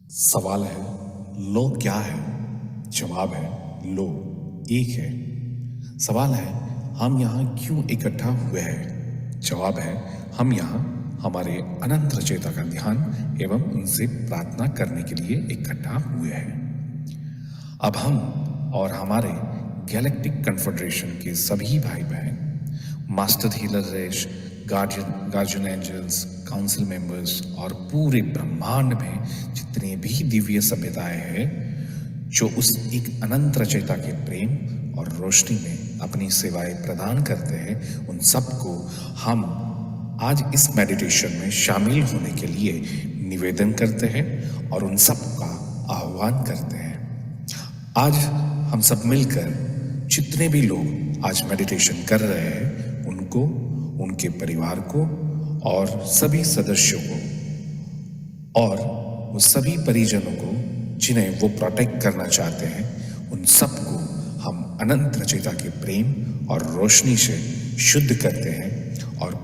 सवाल है लो क्या है। जवाब है लो एक है। सवाल है हम यहाँ क्यों इकट्ठा हुए हैं। जवाब है हम यहाँ हमारे अनंत रचयिता का ध्यान एवं उनसे प्रार्थना करने के लिए इकट्ठा हुए हैं। अब हम और हमारे गैलेक्टिक कन्फेडरेशन के सभी भाई बहन, मास्टर हीलर रेश, गार्जियन एंजल्स, काउंसिल मेंबर्स और पूरे ब्रह्मांड में जितने भी दिव्य सभ्यताएं हैं जो उस एक अनंत रचयिता के प्रेम और रोशनी में अपनी सेवाएं प्रदान करते हैं, उन सबको हम आज इस मेडिटेशन में शामिल होने के लिए निवेदन करते हैं और उन सबका आह्वान करते हैं। आज हम सब मिलकर जितने भी लोग आज मेडिटेशन कर रहे हैं उनको, उनके परिवार को और सभी सदस्यों को और वो सभी परिजनों को जिन्हें वो प्रोटेक्ट करना चाहते हैं, उन सबको हम अनंत रचयिता के प्रेम और रोशनी से शुद्ध करते हैं और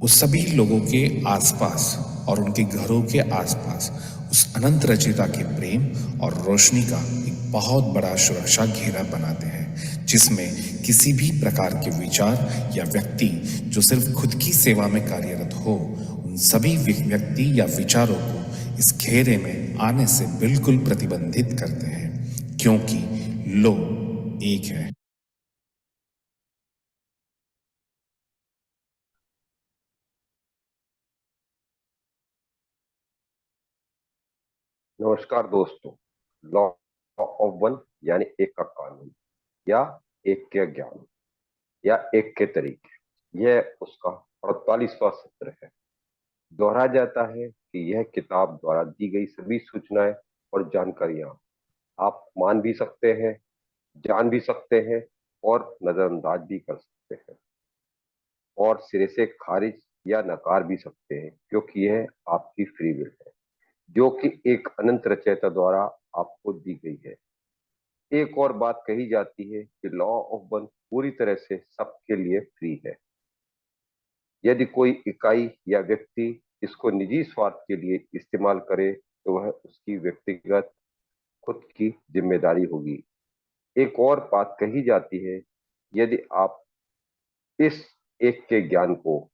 उस सभी लोगों के आसपास और उनके घरों के आसपास उस अनंत रचयिता के प्रेम और रोशनी का एक बहुत बड़ा सुरक्षा घेरा बनाते हैं, जिसमें किसी भी प्रकार के विचार या व्यक्ति जो सिर्फ खुद की सेवा में कार्यरत हो, उन सभी व्यक्ति या विचारों को इस घेरे में आने से बिल्कुल प्रतिबंधित करते हैं, क्योंकि लो एक है। नमस्कार दोस्तों। लॉ ऑफ वन यानी एक का कानून या एक के ज्ञान या एक के तरीके, यह उसका 48वां सत्र है। दोहराया जाता है कि यह किताब द्वारा दी गई सभी सूचनाएं और जानकारियां आप मान भी सकते हैं, जान भी सकते हैं और नजरअंदाज भी कर सकते हैं और सिरे से खारिज या नकार भी सकते हैं, क्योंकि यह आपकी फ्री विल है जो कि एक अनंत रचयिता द्वारा आपको दी गई है। एक और बात कही जाती है कि लॉ ऑफ वन पूरी तरह से सबके लिए फ्री है। यदि कोई इकाई या व्यक्ति इसको निजी स्वार्थ के लिए इस्तेमाल करे तो वह उसकी व्यक्तिगत खुद की जिम्मेदारी होगी। एक और बात कही जाती है, यदि आप इस एक के ज्ञान को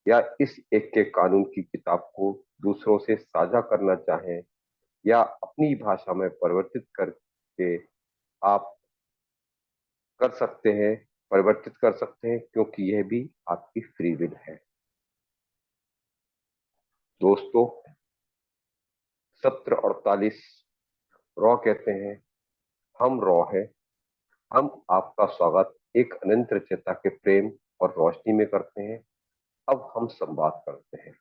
या इस एक के कानून की किताब को दूसरों से साझा करना चाहें या अपनी भाषा में परिवर्तित करके आप कर सकते हैं, परिवर्तित कर सकते हैं, क्योंकि यह भी आपकी फ्री विल है। दोस्तों, सत्र 48 रॉ कहते हैं, हम रॉ है। हम आपका स्वागत एक अनंत चेता के प्रेम और रोशनी में करते हैं। अब हम संवाद करते हैं।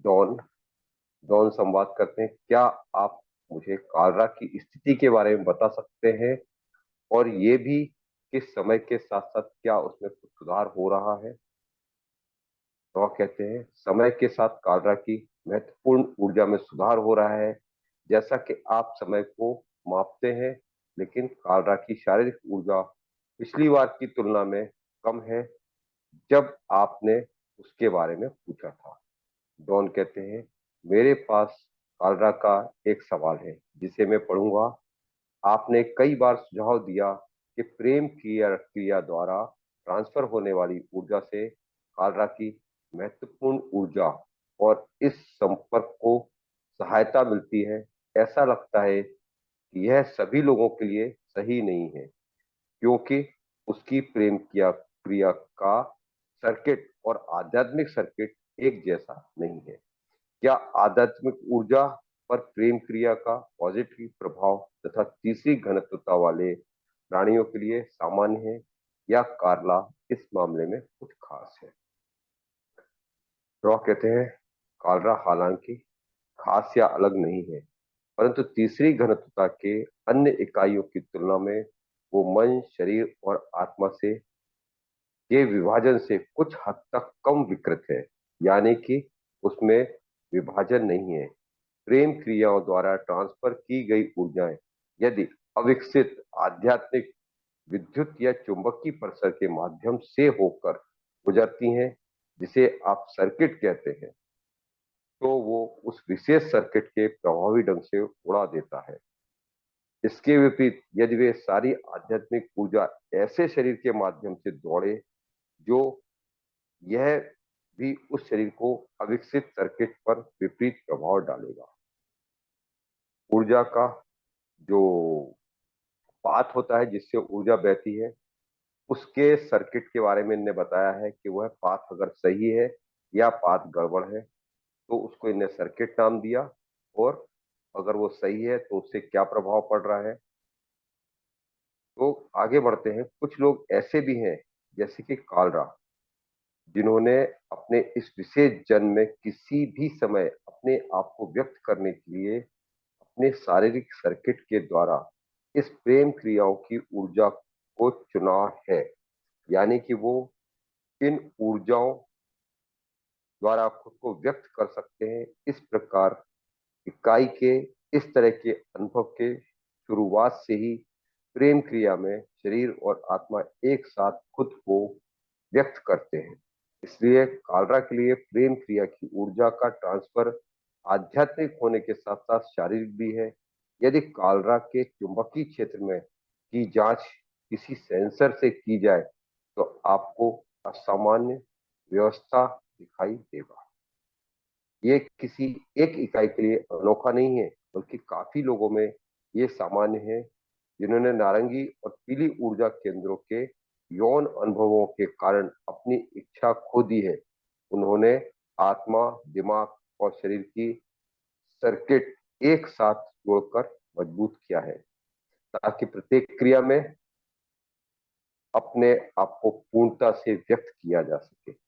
डॉन डॉन संवाद करते हैं। क्या आप मुझे कालरा की स्थिति के बारे में बता सकते हैं, और ये भी कि समय के साथ साथ क्या उसमें कुछ सुधार हो रहा है? रॉ कहते हैं, समय के साथ कालरा की महत्वपूर्ण ऊर्जा में सुधार हो रहा है। जैसा कि आप समय को मापते हैं, लेकिन कालरा की शारीरिक ऊर्जा पिछली बार की तुलना में कम है जब आपने उसके बारे में पूछा था। डॉन कहते हैं, मेरे पास कालरा का एक सवाल है जिसे मैं पढ़ूंगा। आपने कई बार सुझाव दिया कि प्रेम क्रिया क्रिया द्वारा ट्रांसफर होने वाली ऊर्जा से कालरा की महत्वपूर्ण ऊर्जा और इस संपर्क को सहायता मिलती है। ऐसा लगता है कि यह सभी लोगों के लिए सही नहीं है, क्योंकि उसकी प्रेम क्रिया क्रिया का सर्किट और आध्यात्मिक सर्किट एक जैसा नहीं है। क्या आध्यात्मिक ऊर्जा पर प्रेम क्रिया का पॉजिटिव प्रभाव तथा तीसरी घनत्वता वाले प्राणियों के लिए सामान्य है, या कार्ला इस मामले में कुछ खास है? रॉ कहते हैं, कार्ला हालांकि खास या अलग नहीं है, परंतु तीसरी घनत्वता के अन्य इकाइयों की तुलना में वो मन, शरीर और आत्मा से के विभाजन से कुछ हद तक कम विकृत है। यानी कि उसमें विभाजन नहीं है। प्रेम क्रियाओं द्वारा ट्रांसफर की गई ऊर्जाएं यदि अविकसित आध्यात्मिक विद्युत या चुंबकीय परिसर के माध्यम से होकर गुजरती हैं, जिसे आप सर्किट कहते हैं, तो वो उस विशेष सर्किट के प्रभावी ढंग से उड़ा देता है। इसके विपरीत यदि वे सारी आध्यात्मिक ऊर्जा ऐसे शरीर के माध्यम से दौड़े जो यह भी उस शरीर को अविकसित सर्किट पर विपरीत प्रभाव डालेगा। ऊर्जा का जो पाथ होता है जिससे ऊर्जा बहती है, उसके सर्किट के बारे में इनने बताया है कि वह पाथ अगर सही है या पाथ गड़बड़ है तो उसको इनने सर्किट नाम दिया, और अगर वो सही है तो उससे क्या प्रभाव पड़ रहा है। तो आगे बढ़ते हैं। कुछ लोग ऐसे भी हैं जैसे कि कालरा, जिन्होंने अपने इस विशेष जन्म में किसी भी समय अपने आप को व्यक्त करने के लिए अपने शारीरिक सर्किट के द्वारा इस प्रेम क्रियाओं की ऊर्जा को चुना है। यानी कि वो इन ऊर्जाओं द्वारा खुद को व्यक्त कर सकते हैं। इस प्रकार इकाई के इस तरह के अनुभव के शुरुआत से ही प्रेम क्रिया में शरीर और आत्मा एक साथ खुद को व्यक्त करते हैं। इसलिए कालरा के लिए प्रेम क्रिया की ऊर्जा का ट्रांसफर आध्यात्मिक होने के साथ साथ शारीरिक भी है। यदि कालरा के चुंबकीय क्षेत्र में की जांच किसी सेंसर से की जाए तो आपको असामान्य व्यवस्था दिखाई देगा। ये किसी एक इकाई के लिए अनोखा नहीं है, बल्कि काफी लोगों में ये सामान्य है जिन्होंने नारंगी और पीली ऊर्जा केंद्रों के यौन अनुभवों के कारण अपनी इच्छा खो दी है। उन्होंने आत्मा, दिमाग और शरीर की सर्किट एक साथ जोड़कर मजबूत किया है, ताकि प्रत्येक क्रिया में अपने आप को पूर्णता से व्यक्त किया जा सके।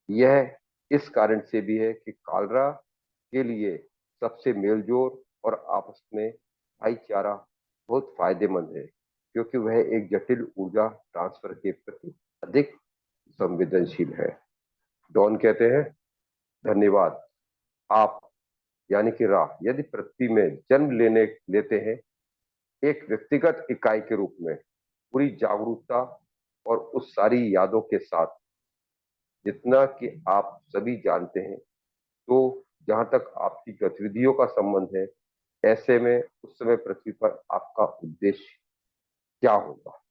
यह इस कारण से भी है कि कालरा के लिए सबसे मेलजोल और आपस में भाईचारा बहुत फायदेमंद है, क्योंकि वह एक जटिल ऊर्जा ट्रांसफर के प्रति अधिक संवेदनशील है। डॉन कहते हैं, धन्यवाद। आप यानी कि राह यदि पृथ्वी में जन्म लेते हैं एक व्यक्तिगत इकाई के रूप में, पूरी जागरूकता और उस सारी यादों के साथ जितना कि आप सभी जानते हैं, तो जहां तक आपकी गतिविधियों का संबंध है, ऐसे में उस समय पृथ्वी पर आपका उद्देश्य क्या होगा।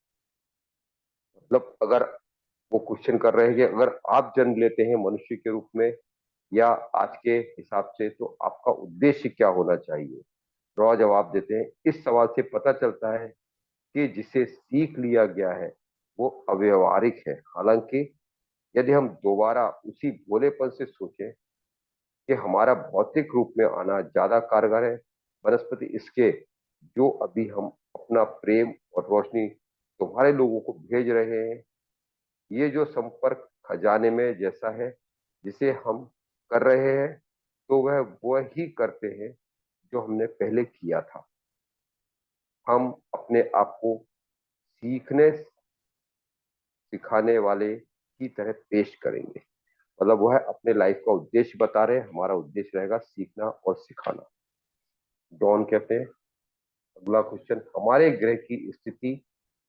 मतलब अगर वो क्वेश्चन कर रहे हैं कि अगर आप जन्म लेते हैं मनुष्य के रूप में या आज के हिसाब से, तो आपका उद्देश्य क्या होना चाहिए। रॉ जवाब देते हैं, इस सवाल से पता चलता है कि जिसे सीख लिया गया है वो अव्यवहारिक है। हालांकि यदि हम दोबारा उसी भोलेपन से सोचें कि हमारा भौतिक रूप में आना ज्यादा कारगर है वनस्पति इसके, जो अभी हम अपना प्रेम और रोशनी तुम्हारे लोगों को भेज रहे हैं, ये जो संपर्क खजाने में जैसा है जिसे हम कर रहे हैं, तो वह ही करते हैं जो हमने पहले किया था। हम अपने आप को सीखने सिखाने वाले की तरह पेश करेंगे। मतलब वह अपने लाइफ का उद्देश्य बता रहे हैं, हमारा उद्देश्य रहेगा सीखना और सिखाना। डॉन कहते हैं, अगला क्वेश्चन, हमारे ग्रह की स्थिति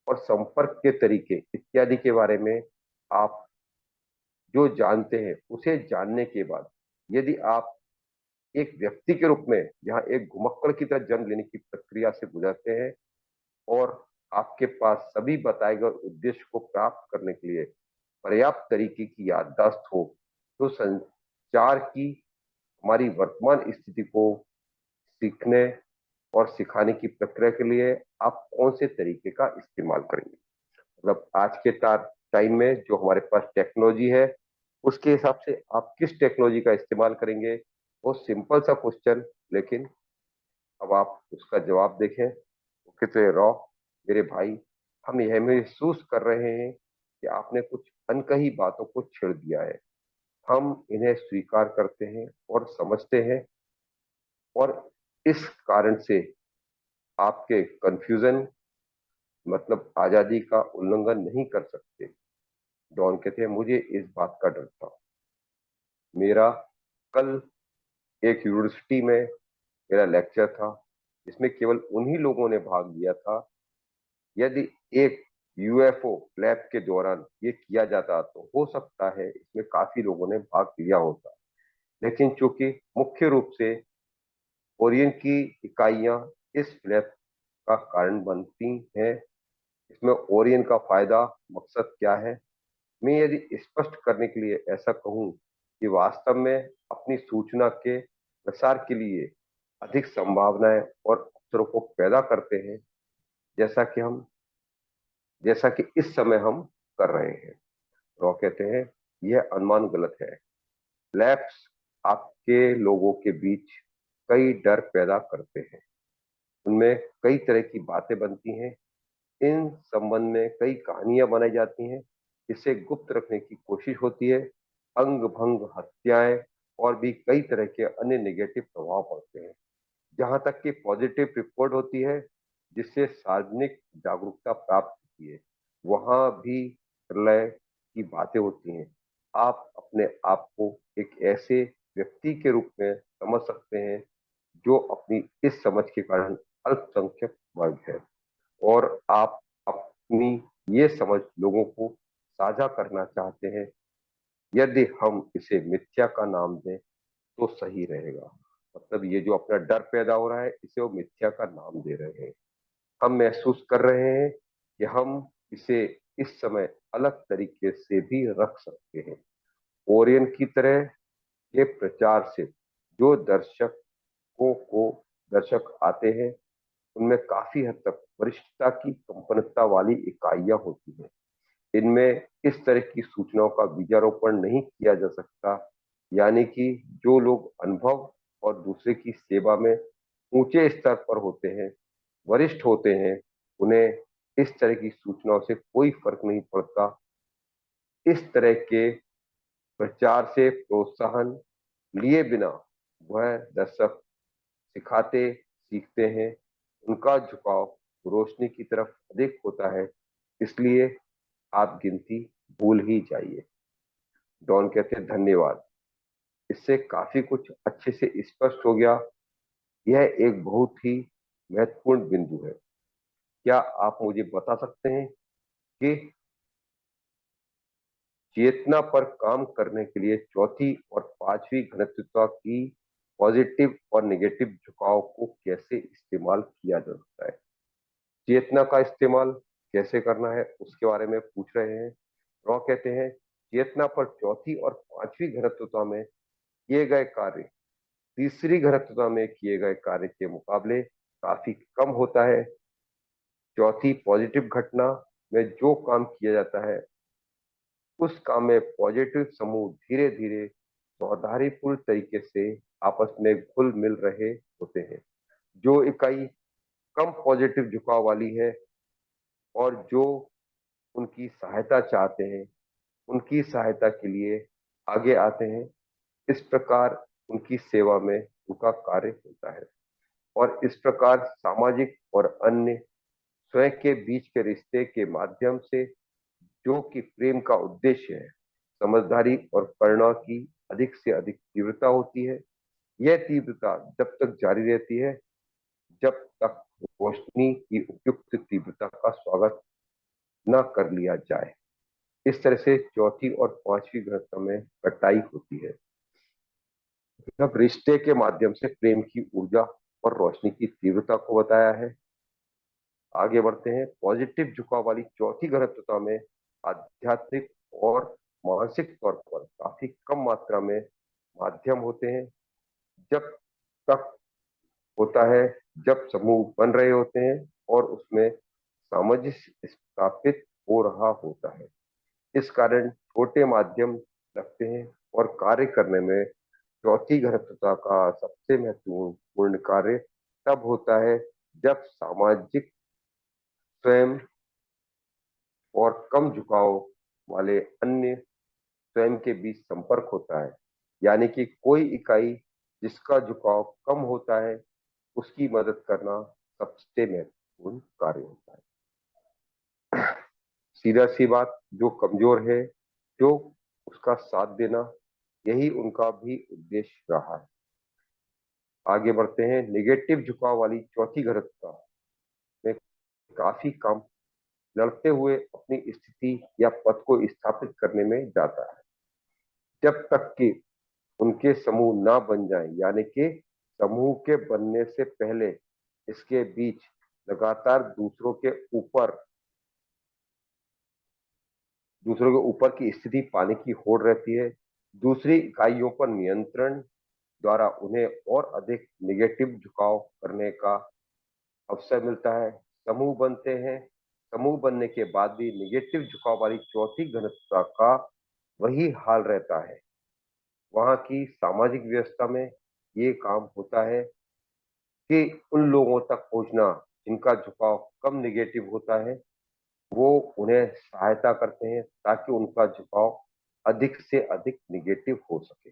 और संपर्क के तरीके इत्यादि के बारे में आप जो जानते हैं उसे जानने के बाद यदि आप एक व्यक्ति के रूप में यहाँ एक घुमक्कड़ की तरह जन्म लेने की प्रक्रिया से गुजरते हैं और आपके पास सभी बताए गए उद्देश्य को प्राप्त करने के लिए पर्याप्त तरीके की याददाश्त हो, तो संचार की हमारी वर्तमान स्थिति को सीखने और सिखाने की प्रक्रिया के लिए आप कौन से तरीके का इस्तेमाल करेंगे। मतलब आज के टाइम में जो हमारे पास टेक्नोलॉजी है, उसके हिसाब से आप किस टेक्नोलॉजी का इस्तेमाल करेंगे। वो सिंपल सा क्वेश्चन, लेकिन अब आप उसका जवाब देखें। वो कहते रॉ, मेरे भाई, हम यह महसूस कर रहे हैं कि आपने कुछ अनकही बातों को छेड़ दिया है। हम इन्हें स्वीकार करते हैं और समझते हैं, और इस कारण से आपके कंफ्यूजन मतलब आजादी का उल्लंघन नहीं कर सकते। डॉन कहते हैं, मुझे इस बात का डर था। मेरा कल एक यूनिवर्सिटी में मेरा लेक्चर था जिसमें केवल उन्हीं लोगों ने भाग लिया था। यदि एक यूएफओ लैब के दौरान ये किया जाता तो हो सकता है इसमें काफी लोगों ने भाग लिया होता। लेकिन चूंकि मुख्य रूप से ओरियन की इकाइयां इस फ्लैप का कारण बनती हैं, इसमें ओरियन का फायदा मकसद क्या है। मैं यदि स्पष्ट करने के लिए ऐसा कहूं कि वास्तव में अपनी सूचना के प्रसार के लिए अधिक संभावनाएं और अवसरों को पैदा करते हैं, जैसा कि इस समय हम कर रहे हैं। रॉ कहते हैं यह अनुमान गलत है। लैप्स आपके लोगों के बीच कई डर पैदा करते हैं, उनमें कई तरह की बातें बनती हैं, इन संबंध में कई कहानियां बनाई जाती हैं, इसे गुप्त रखने की कोशिश होती है, अंग भंग, हत्याएं और भी कई तरह के अन्य नेगेटिव प्रभाव पड़ते हैं। जहां तक कि पॉजिटिव रिपोर्ट होती है जिससे सार्वजनिक जागरूकता प्राप्त होती है, वहां भी प्रलय की बातें होती हैं। आप अपने आप को एक ऐसे व्यक्ति के रूप में समझ सकते हैं जो अपनी इस समझ के कारण अल्पसंख्यक वर्ग है, और आप अपनी ये समझ लोगों को साझा करना चाहते हैं। यदि हम इसे मिथ्या का नाम दें तो सही रहेगा। मतलब ये जो अपना डर पैदा हो रहा है, इसे वो मिथ्या का नाम दे रहे हैं। हम महसूस कर रहे हैं कि हम इसे इस समय अलग तरीके से भी रख सकते हैं। ओरियन की तरह के प्रचार से जो दर्शक आते हैं, उनमें काफी हद तक वरिष्ठता की कंपनता वाली इकाइयां होती हैं। इनमें इस तरह की सूचनाओं का बीजारोपण नहीं किया जा सकता, यानी कि जो लोग अनुभव और दूसरे की सेवा में ऊंचे स्तर पर होते हैं, वरिष्ठ होते हैं, उन्हें इस तरह की सूचनाओं से कोई फर्क नहीं पड़ता। इस तरह के प्रचार से प्रोत्साहन लिए बिना वह दर्शक सिखाते सीखते हैं, उनका झुकाव रोशनी की तरफ अधिक होता है, इसलिए आप गिनती भूल ही जाइए। डॉन कहते हैं धन्यवाद, इससे काफी कुछ अच्छे से स्पष्ट हो गया। यह एक बहुत ही महत्वपूर्ण बिंदु है। क्या आप मुझे बता सकते हैं कि चेतना पर काम करने के लिए चौथी और पांचवी घनत्वता की पॉजिटिव और नेगेटिव झुकाव को कैसे इस्तेमाल किया जा सकता है। चेतना का इस्तेमाल कैसे करना है उसके बारे में पूछ रहे हैं। रॉ कहते हैं चेतना पर चौथी और पांचवी घनत्वता में किए गए कार्य तीसरी घनत्वता में किए गए कार्य के मुकाबले काफी कम होता है। चौथी पॉजिटिव घटना में जो काम किया जाता है, उस काम में पॉजिटिव समूह धीरे धीरे सौहार्दपूर्ण तरीके से आपस में घुल मिल रहे होते हैं। जो इकाई कम पॉजिटिव झुकाव वाली है और जो उनकी सहायता चाहते हैं, उनकी सहायता के लिए आगे आते हैं। इस प्रकार उनकी सेवा में उनका कार्य होता है, और इस प्रकार सामाजिक और अन्य स्वयं के बीच के रिश्ते के माध्यम से, जो कि प्रेम का उद्देश्य है, समझदारी और करुणा की अधिक से अधिक तीव्रता होती है। यह तीव्रता जब तक जारी रहती है जब तक रोशनी की उपयुक्त तीव्रता का स्वागत न कर लिया जाए। इस तरह से चौथी और पांचवी घटना में कटाई होती है, जब रिश्ते के माध्यम से प्रेम की ऊर्जा और रोशनी की तीव्रता को बताया है। आगे बढ़ते हैं। पॉजिटिव झुकाव वाली चौथी घनत्वता में आध्यात्मिक और मानसिक तौर पर काफी कम मात्रा में माध्यम होते हैं। जब तक होता है जब समूह बन रहे होते हैं और उसमें सामंजस्य स्थापित हो रहा होता है। इस कारण छोटे माध्यम लगते हैं और कार्य करने में चौथी घनत्वता का सबसे महत्वपूर्ण कार्य तब होता है जब सामाजिक स्वयं और कम झुकाव वाले अन्य स्वयं के बीच संपर्क होता है। यानी कि कोई इकाई जिसका झुकाव कम होता है, उसकी मदद करना सबसे महत्वपूर्ण कार्य होता है। सीधा सी बात, जो कमजोर है, जो उसका साथ देना, यही उनका भी उद्देश्य रहा है। आगे बढ़ते हैं। निगेटिव झुकाव वाली चौथी घनत्वता में काफी कम लड़ते हुए अपनी स्थिति या पद को स्थापित करने में जाता है। जब तक कि उनके समूह ना बन जाएं, यानी कि समूह के बनने से पहले इसके बीच लगातार दूसरों के ऊपर की स्थिति पाने की होड़ रहती है। दूसरी इकाइयों पर नियंत्रण द्वारा उन्हें और अधिक निगेटिव झुकाव करने का अवसर मिलता है। समूह बनते हैं, समूह बनने के बाद भी निगेटिव झुकाव वाली चौथी घनत्वता का वही हाल रहता है। वहां की सामाजिक व्यवस्था में ये काम होता है कि उन लोगों तक पहुंचना जिनका झुकाव कम निगेटिव होता है, वो उन्हें सहायता करते हैं ताकि उनका झुकाव अधिक से अधिक निगेटिव हो सके।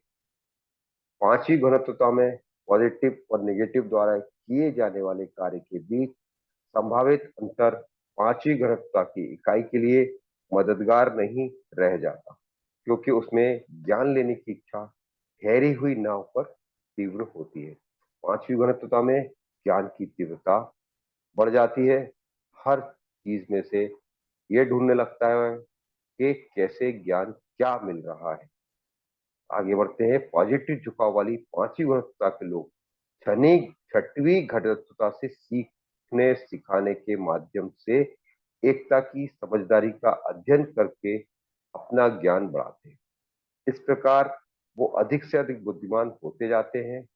पांचवी घनत्वता में पॉजिटिव और निगेटिव द्वारा किए जाने वाले कार्य के बीच संभावित अंतर पांचवी घनत्वता की इकाई के लिए मददगार नहीं रह जाता, क्योंकि उसमें ज्ञान लेने की इच्छा ठहरी हुई नाव पर तीव्र होती है। पांचवी घनत्वता में ज्ञान की तीव्रता बढ़ जाती है। हर चीज में से ये ढूंढने लगता है कि कैसे ज्ञान क्या मिल रहा है। आगे बढ़ते हैं। पॉजिटिव झुकाव वाली पांचवी घनत्वता के लोग छठवीं घनत्वता से सीखने सिखाने के माध्यम से एकता की समझदारी का अध्ययन करके अपना ज्ञान बढ़ाते हैं। इस प्रकार वो अधिक से अधिक बुद्धिमान होते जाते हैं।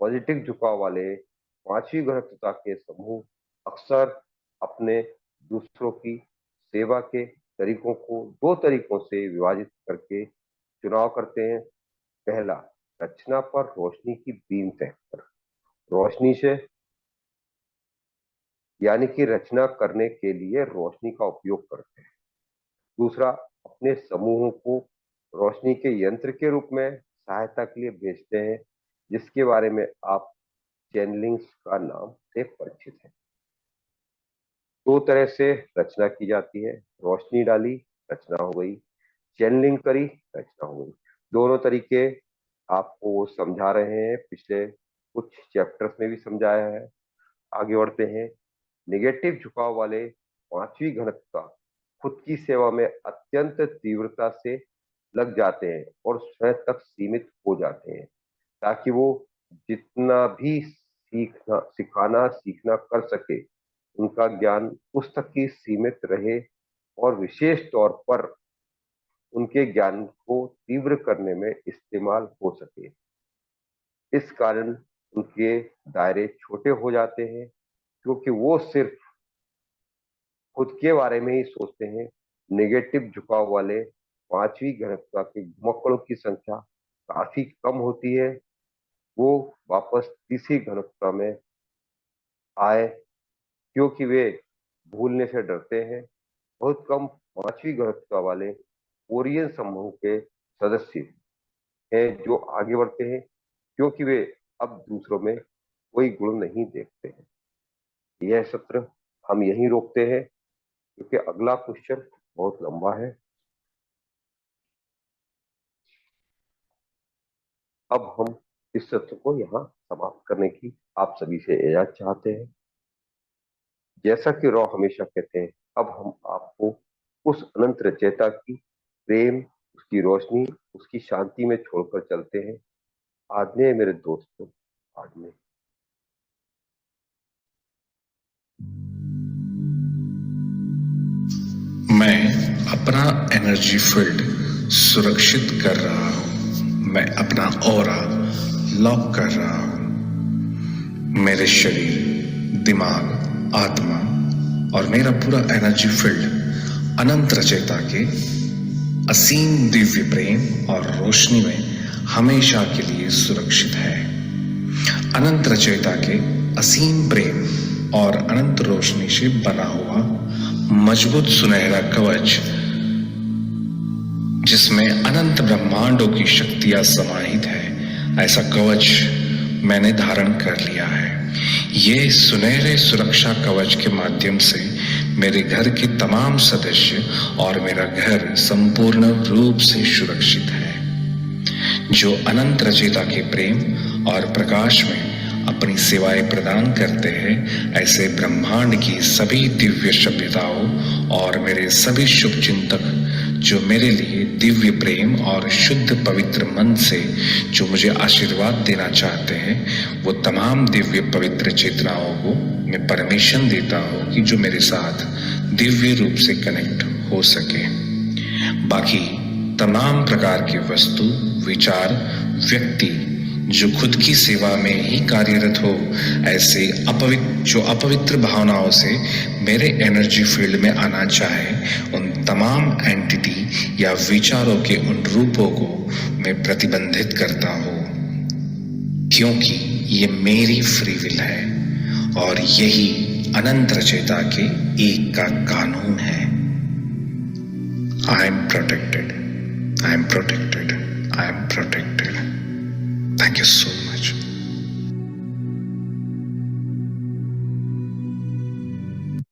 पॉजिटिव झुकाव वाले पांचवी घनत्वता के समूह अक्सर अपने दूसरों की सेवा के तरीकों को दो तरीकों से विभाजित करके चुनाव करते हैं। पहला, रचना पर रोशनी की बीम फेंक कर रोशनी से, यानी कि रचना करने के लिए रोशनी का उपयोग करते हैं। दूसरा, अपने समूहों को रोशनी के यंत्र के रूप में सहायता के लिए भेजते हैं, जिसके बारे में आप चैनलिंग्स का नाम से परिचित हैं। दो तरह से रचना की जाती है। रोशनी डाली, रचना हो गई। चैनलिंग करी, रचना हो गई। दोनों तरीके आपको समझा रहे हैं, पिछले कुछ चैप्टर्स में भी समझाया है। आगे बढ़ते हैं। निगेटिव झुकाव वाले पांचवी घनत्वता खुद की सेवा में अत्यंत तीव्रता से लग जाते हैं और स्वयं तक सीमित हो जाते हैं, ताकि वो जितना भी सीखना कर सके उनका ज्ञान उस तक ही सीमित रहे और विशेष तौर पर उनके ज्ञान को तीव्र करने में इस्तेमाल हो सके। इस कारण उनके दायरे छोटे हो जाते हैं, क्योंकि वो सिर्फ खुद के बारे में ही सोचते हैं। नेगेटिव झुकाव वाले पांचवी घनत्वता के घुमक्कड़ों की संख्या काफी कम होती है। वो वापस तीसरी घनत्वता में आए, क्योंकि वे भूलने से डरते हैं। बहुत कम पांचवी घनत्वता वाले ओरियन समूह के सदस्य हैं जो आगे बढ़ते हैं, क्योंकि वे अब दूसरों में कोई गुण नहीं देखते हैं। यह सत्र हम यहीं रोकते हैं, क्योंकि अगला क्वेश्चन बहुत लंबा है। अब हम इस सत्र को यहाँ समाप्त करने की आप सभी से इजाजत चाहते हैं। जैसा कि रॉ हमेशा कहते हैं, अब हम आपको उस अनंत रचयिता की प्रेम, उसकी रोशनी, उसकी शांति में छोड़कर चलते हैं। आज्ञा मेरे दोस्तों, आज्ञा। मैं अपना एनर्जी फील्ड सुरक्षित कर रहा हूं। मैं अपना ऑरा लॉक कर रहा हूं। मेरे शरीर, दिमाग, आत्मा और मेरा पूरा एनर्जी फील्ड अनंत रचयिता के असीम दिव्य प्रेम और रोशनी में हमेशा के लिए सुरक्षित है। अनंत रचयिता के असीम प्रेम और अनंत रोशनी से बना हुआ मजबूत सुनहरा कवच, जिसमें अनंत ब्रह्मांडों की शक्तियां समाहित है, ऐसा कवच मैंने धारण कर लिया है। ये सुनहरे सुरक्षा कवच के माध्यम से मेरे घर के तमाम सदस्य और मेरा घर संपूर्ण रूप से सुरक्षित है। जो अनंत रचयिता के प्रेम और प्रकाश में अपनी सेवाएं प्रदान करते हैं, ऐसे ब्रह्मांड की सभी दिव्य सभ्यताओं और मेरे सभी शुभ चिंतक जो मेरे लिए दिव्य प्रेम और शुद्ध पवित्र मन से जो मुझे आशीर्वाद देना चाहते हैं, वो तमाम दिव्य पवित्र चेतनाओं को मैं परमिशन देता हूँ कि जो मेरे साथ दिव्य रूप से कनेक्ट हो सके। बाकी तमाम प्रकार की वस्तु, विचार, व्यक्ति जो खुद की सेवा में ही कार्यरत हो, ऐसे अपवित्र भावनाओं से मेरे एनर्जी फील्ड में आना चाहे, उन तमाम एंटिटी या विचारों के उन रूपों को मैं प्रतिबंधित करता हूँ, क्योंकि ये मेरी फ्री विल है और यही अनंत रचयिता के एक का कानून है। I am protected. I am protected. I am protected. Thank you so much.